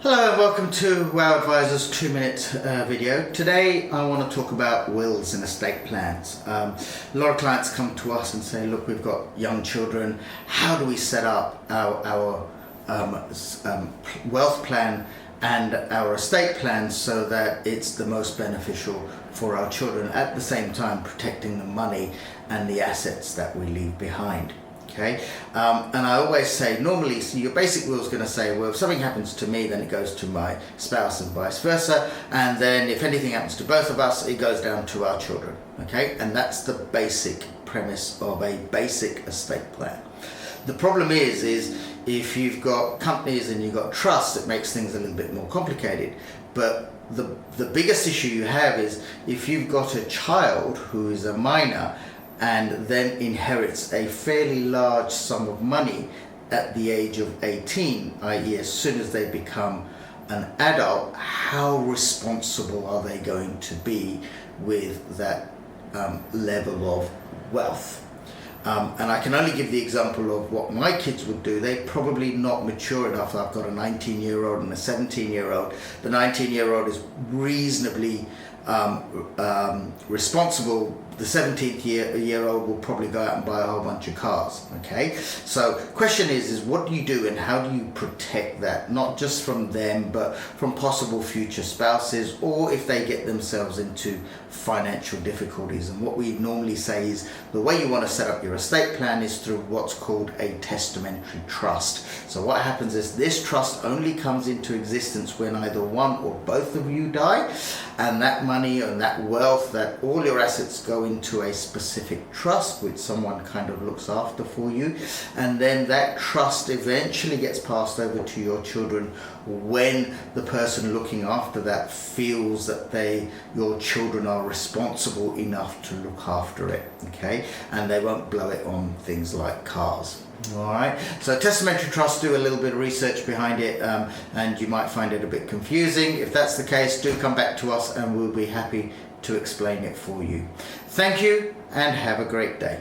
Hello and welcome to Wow Advisors 2-minute video. Today I want to talk about wills and estate plans. A lot of clients come to us and say, look, we've got young children, how do we set up our wealth plan and our estate plan so that it's the most beneficial for our children, at the same time protecting the money and the assets that we leave behind. Okay, and I always say, normally, so your basic will is going to say, well, if something happens to me, then it goes to my spouse and vice versa, and then if anything happens to both of us, it goes down to our children. Okay, and that's the basic premise of a basic estate plan. The problem is if you've got companies and you've got trusts, it makes things a little bit more complicated. But the biggest issue you have is if you've got a child who is a minor and then inherits a fairly large sum of money at the age of 18, i.e. as soon as they become an adult, how responsible are they going to be with that level of wealth? And I can only give the example of what my kids would do. They're probably not mature enough. I've got a 19-year-old and a 17-year-old. The 19-year-old is reasonably responsible. The 17-year-old will probably go out and buy a whole bunch of cars. Okay, so question is what do you do and how do you protect that, not just from them but from possible future spouses, or if they get themselves into financial difficulties? And what we normally say is the way you want to set up your estate plan is through what's called a testamentary trust. So what happens is this trust only comes into existence when either one or both of you die, and that money and that wealth, that all your assets go into a specific trust which someone kind of looks after for you, and then that trust eventually gets passed over to your children when the person looking after that feels that your children are responsible enough to look after it. Okay, and they won't blow it on things like cars. Alright, so testamentary trusts, do a little bit of research behind it, and you might find it a bit confusing. If that's the case, do come back to us and we'll be happy to explain it for you. Thank you and have a great day.